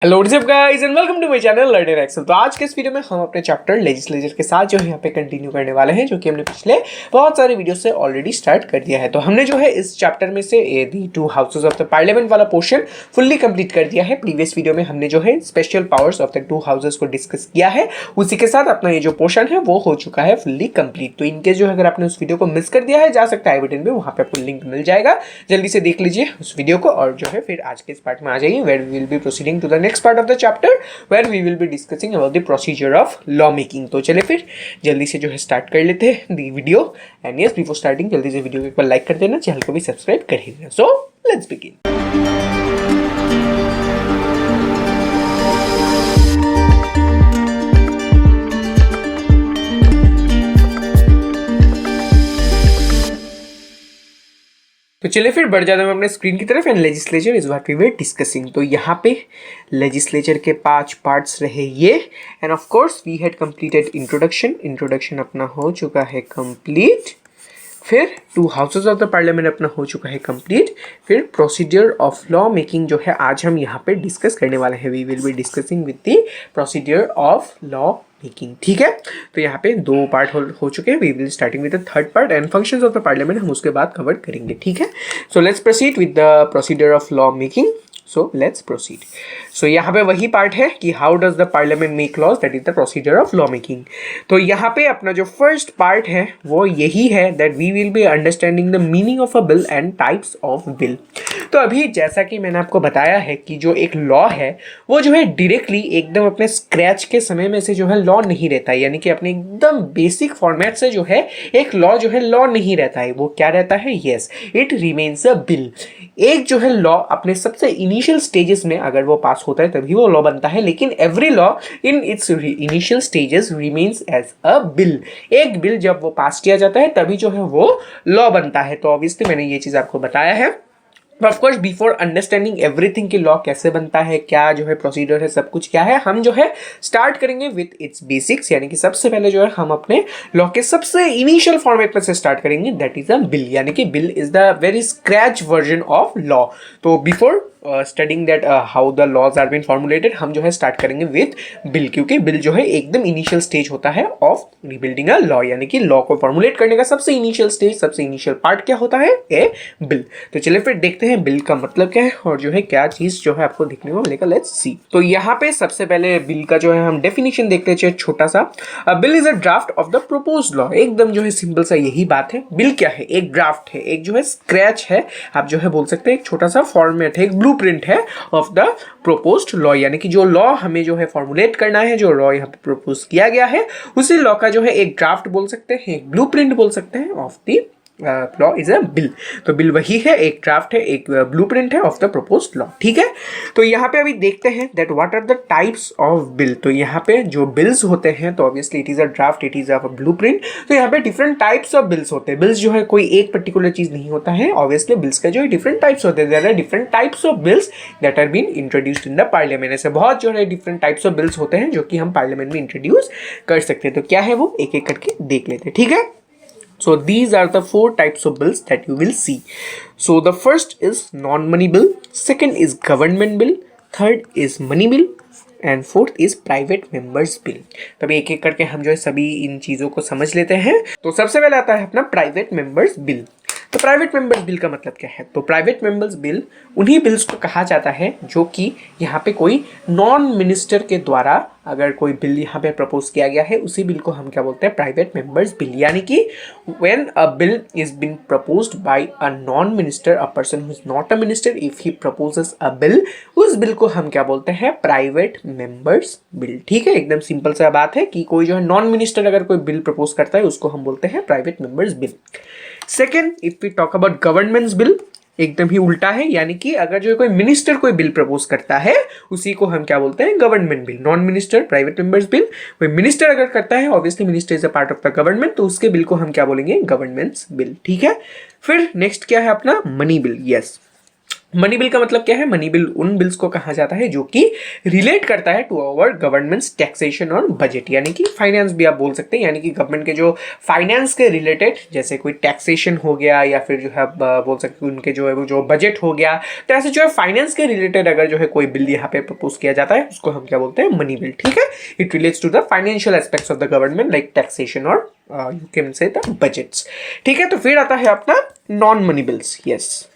Hello what's up guys and welcome to my channel learner Excel. तो आज के इस वीडियो में हम अपने चैप्टर लेजिस्लेचर के साथ जो है यहाँ पे कंटिन्यू करने वाले हैं, जो कि हमने पिछले बहुत सारे वीडियो से ऑलरेडी स्टार्ट कर दिया है। तो हमने जो है इस चैप्टर में से the two houses of the parliament वाला पोर्शन फुल्ली कंप्लीट कर दिया है। प्रीवियस वीडियो में हमने जो है special powers of the two houses को डिस्कस किया है, उसी के साथ अपना ये जो पोर्शन है वो हो चुका है फुल्ली कंप्लीट। तो इनके जो अगर आपने उस वीडियो को मिस कर दिया है, जा सकता है आई बटन में, वहाँ पे आपको लिंक मिल जाएगा, जल्दी से देख लीजिए उस वीडियो को। और जो है फिर आज के इस पार्ट में आ जाइए, where we will be proceeding to the next part of the chapter where we will be discussing about the procedure of law making। तो चले फिर जल्दी से जो है स्टार्ट कर लेते हैं the video. And yes, before starting जल्दी से वीडियो को एक बार लाइक कर देना, चैनल को भी सब्सक्राइब कर ही देना। So let's begin. तो चलिए फिर बढ़ जाते हैं अपने स्क्रीन की तरफ। And legislature is what we were discussing. तो यहाँ पे लेजिस्लेचर के 5 पार्ट्स रहे ये। And of course we had completed introduction अपना हो चुका है कंप्लीट। फिर two houses of the Parliament अपना हो चुका है कंप्लीट। फिर प्रोसीजर ऑफ लॉ मेकिंग जो है आज हम यहाँ पे डिस्कस करने वाले हैं। We will be discussing with the procedure of law making. ठीक है, तो यहाँ पे 2 पार्ट हो चुके हैं। We will starting with the third part and functions of the parliament हम उसके बाद कवर करेंगे। ठीक है, so let's proceed with the procedure of law making. So let's proceed. So यहाँ पे वही पार्ट है कि how does the parliament make laws, that is the procedure of law making. तो यहाँ पे अपना जो फर्स्ट पार्ट है वो यही है, that we will be understanding the meaning of a bill and types of bill. तो अभी जैसा कि मैंने आपको बताया है कि जो एक लॉ है वो जो है डायरेक्टली एकदम अपने स्क्रैच के समय में से जो है लॉ नहीं रहता है, यानी कि अपने एकदम बेसिक फॉर्मेट से जो है एक लॉ जो है लॉ नहीं रहता है। वो क्या रहता है? Yes, it remains a bill. एक जो है लॉ अपने सबसे इनिशियल स्टेजेस में अगर वो पास होता है तभी वो लॉ बनता है, लेकिन every law in its initial stages remains as a bill. एक बिल जब वो पास किया जाता है तभी जो है वो लॉ बनता है। तो ऑब्वियसली मैंने ये चीज़ आपको बताया है। Of course before understanding everything कि लॉ कैसे बनता है, क्या जो है प्रोसीजर है, सब कुछ क्या है, हम जो है स्टार्ट करेंगे विद इट्स बेसिक्स। यानी कि सबसे पहले जो है हम अपने लॉ के सबसे इनिशियल फॉर्मेट में से स्टार्ट करेंगे, दैट इज अ बिल। यानी कि bill is the very scratch version of law. तो before studying that how the laws are been formulated, हम जो है स्टार्ट करेंगे विद बिल, क्योंकि बिल जो है एकदम इनिशियल स्टेज होता है ऑफ रिबिल्डिंग अ लॉ। यानी कि लॉ को फॉर्मुलेट करने का सबसे इनिशियल स्टेज, सबसे इनिशियल पार्ट क्या होता है? ए बिल। तो चलिए फिर देखते हैं बिल का मतलब क्या है और जो है क्या चीज जो है आपको देखने को मिलेगा। Let's see. तो यहाँ पे सबसे पहले बिल का जो है हम डेफिनेशन देखते हैं छोटा सा। Bill is a draft of the proposed law. एकदम जो है सिंपल सा यही बात है। बिल क्या है? एक ड्राफ्ट है, एक जो है स्क्रैच है, आप जो है बोल सकते हैं एक छोटा सा फॉर्मेट है, एक ब्लूप्रिंट है ऑफ द प्रोपोज्ड लॉ। यानी कि जो लॉ हमें जो है फॉर्मुलेट करना है, जो लॉ यहाँ पे प्रपोज किया गया है, उसी लॉ का जो है एक ड्राफ्ट बोल सकते हैं, एक ब्लूप्रिंट बोल सकते हैं of the law is a bill. तो बिल वही है, एक ड्राफ्ट है, एक ब्लूप्रिंट है ऑफ द प्रपोज्ड लॉ। ठीक है, तो यहाँ पे अभी देखते हैं that what are the types of bill. तो यहाँ पे जो बिल्स होते हैं, तो obviously it is a draft, it is a blueprint. तो यहाँ पे डिफरेंट टाइप्स ऑफ बिल्स होते हैं। बिल्स जो है कोई एक पर्टिकुलर चीज नहीं होता है, ऑब्वियसली बिल्स का जो है डिफरेंट टाइप्स होते हैं। There are different types of bills that are been introduced in the Parliament. ऐसे बहुत जो है डिफरेंट टाइप्स ऑफ बिल्स होते हैं जो कि हम पार्लियामेंट में इंट्रोड्यूस कर सकते हैं। तो क्या है वो, एक एक करके देख लेते हैं। ठीक है, so these are the 4 types of bills that you will see. So the first is non-money bill, second is government bill, third is money bill and fourth is private members bill. तभी एक एक करके हम जो है सभी इन चीज़ों को समझ लेते हैं। तो सबसे पहले आता है अपना प्राइवेट मेंबर्स बिल। तो प्राइवेट मेंबर्स बिल का मतलब क्या है? तो प्राइवेट मेंबर्स बिल उन्हीं बिल्स को कहा जाता है जो कि यहाँ पे कोई नॉन मिनिस्टर के द्वारा अगर कोई बिल यहाँ पे प्रपोज किया गया है, उसी बिल को हम क्या बोलते हैं? Private members bill. यानी कि when a bill is been proposed by a non minister, a person who is not a minister, if he proposes a bill, उस बिल को हम क्या बोलते हैं? Private members bill. ठीक है, एकदम सिंपल सा बात है कि कोई जो है नॉन मिनिस्टर अगर कोई बिल प्रपोज करता है उसको हम बोलते हैं private members bill. Second, if we talk about governments bill, एकदम ही उल्टा है। यानी कि अगर जो कोई मिनिस्टर कोई बिल प्रपोज करता है उसी को हम क्या बोलते हैं? Government bill. Non minister private members bill. कोई मिनिस्टर अगर करता है, obviously minister is a part of the government, तो उसके बिल को हम क्या बोलेंगे? Governments bill. ठीक है, फिर नेक्स्ट क्या है अपना? Money bill. Yes, money bill का मतलब क्या है? मनी बिल उन बिल्स को कहा जाता है जो कि रिलेट करता है टू आवर गवर्नमेंट्स टैक्सेशन और बजट, यानी कि फाइनेंस भी आप बोल सकते हैं, यानी कि गवर्नमेंट के जो फाइनेंस के रिलेटेड, जैसे कोई टैक्सेशन हो गया या फिर जो है बोल सकते हैं उनके जो है वो जो बजट हो गया, तो ऐसे जो है फाइनेंस के रिलेटेड अगर जो है कोई बिल यहाँ पे प्रपोज किया जाता है उसको हम क्या बोलते हैं? Money bill. ठीक है, it relates to the financial aspects of the government like taxation और you can say the budgets. ठीक है, तो फिर आता है अपना नॉन मनी बिल्स। यस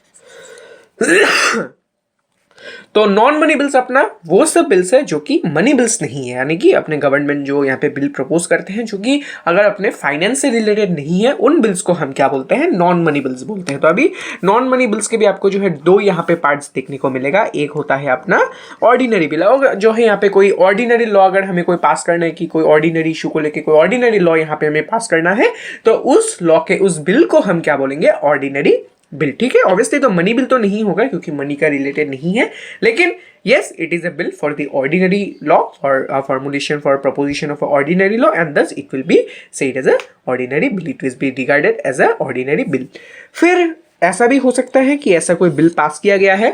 तो नॉन मनी बिल्स अपना वो सब बिल्स है जो कि मनी बिल्स नहीं है, यानी कि अपने गवर्नमेंट जो यहाँ पे बिल प्रपोज करते हैं जो कि अगर अपने फाइनेंस से रिलेटेड नहीं है, उन बिल्स को हम क्या बोलते हैं? नॉन मनी बिल्स बोलते हैं। तो अभी नॉन मनी बिल्स के भी आपको जो है दो यहाँ पे पार्ट्स देखने को मिलेगा। एक होता है अपना ऑर्डिनरी बिल, और जो है यहाँ पे कोई ऑर्डिनरी लॉ अगर हमें कोई पास करना है कि कोई ऑर्डिनरी इशू को लेकर कोई ऑर्डिनरी लॉ यहाँ पे हमें पास करना है, तो उस लॉ के उस बिल को हम क्या बोलेंगे? Ordinary bill. ठीक है, ऑब्वियसली तो मनी बिल तो नहीं होगा क्योंकि मनी का रिलेटेड नहीं है, लेकिन yes it is a bill for the ordinary law or a formulation for a proposition of an ordinary law and thus it will be said as a ordinary bill, it will be regarded as a ordinary bill। फिर ऐसा भी हो सकता है कि ऐसा कोई bill pass किया गया है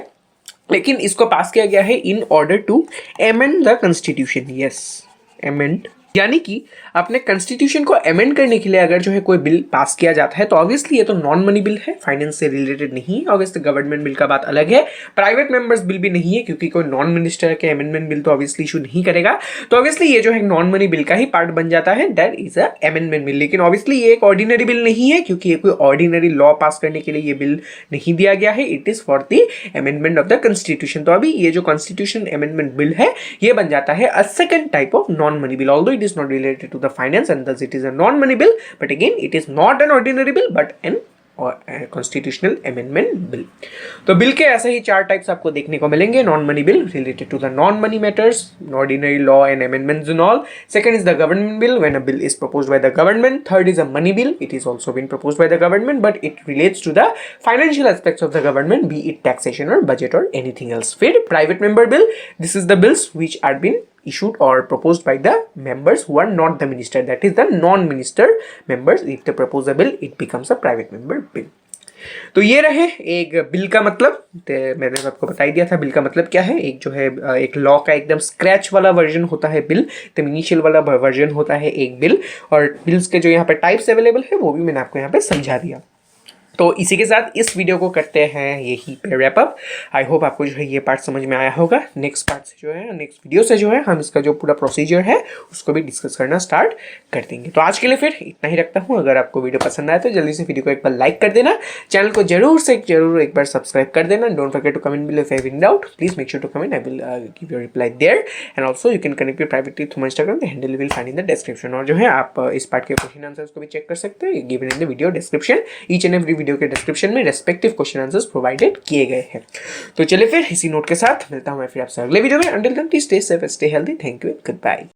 लेकिन इसको पास किया गया है in order to amend the constitution। yes amend, यानी कि अपने कॉन्स्टिट्यूशन को अमेंड करने के लिए अगर जो है कोई बिल पास किया जाता है तो ऑब्वियसली ये तो नॉन मनी बिल है, फाइनेंस से रिलेटेड नहीं है। ऑब्वियसली गवर्नमेंट बिल का बात अलग है, प्राइवेट मेंबर्स बिल भी नहीं है क्योंकि कोई नॉन मिनिस्टर के अमेंडमेंट बिल तो ऑब्वियसली इशू नहीं करेगा, तो ऑब्वियसली ये जो है नॉन मनी बिल का ही पार्ट बन जाता है, that is a amendment bill. लेकिन ऑब्वियसली ये एक ऑर्डिनरी बिल नहीं है क्योंकि ये कोई ऑर्डिनरी लॉ पास करने के लिए ये बिल नहीं दिया गया है, it is for the amendment of the constitution. तो अभी ये जो कॉन्स्टिट्यूशन अमेंडमेंट बिल है ये बन जाता है a second type of non money bill, although it is not related to the finance and thus it is a non-money bill, but again it is not an ordinary bill but an constitutional amendment bill. तो bill के ऐसे ही चार types आपको देखने को मिलेंगे। Non money bill related to the non money matters, ordinary law and amendments and all. Second is the government bill when a bill is proposed by the government. Third is a money bill, it is also been proposed by the government but it relates to the financial aspects of the government, B it taxation और budget और anything else. फिर private member bill, this is the bills which are been issued or proposed by the members who are not the minister, that is the non-minister members. If they propose a bill it becomes a private member bill। तो ये रहे एक bill का मतलब। तो मैंने आपको बता ही दिया था बिल का मतलब क्या है। एक जो है एक लॉ का एकदम स्क्रैच वाला वर्जन होता है बिल, तो इनिशियल वाला वर्जन होता है एक बिल, और बिल्स के जो यहाँ पे टाइप्स अवेलेबल है वो भी मैंने आपको यहाँ पे समझा दिया। तो इसी के साथ इस वीडियो को करते हैं यही पे रैप अप। आई होप आपको जो है ये पार्ट समझ में आया होगा। नेक्स्ट पार्ट से जो है, नेक्स्ट वीडियो से जो है हम इसका जो पूरा प्रोसीजर है उसको भी डिस्कस करना स्टार्ट कर देंगे। तो आज के लिए फिर इतना ही रखता हूँ। अगर आपको वीडियो पसंद आए तो जल्दी से वीडियो को एक बार लाइक कर देना, चैनल को जरूर एक बार सब्सक्राइब कर देना। Don't forget to comment below if you have any doubt, please make sure to comment, I will give you reply there. And also you can connect with privately through my Instagram, the handle will find in the description. और जो है आप इस part के question answers को भी check कर सकते हैं, given in the video description. Each and every video के डिस्क्रिप्शन में रेस्पेक्टिव क्वेश्चन आंसर्स प्रोवाइडेड किए गए हैं। तो चलिए फिर इसी नोट के साथ मिलता हूं मैं फिर आपसे अगले वीडियो में। Until then please stay safe, stay healthy, thank you, good bye.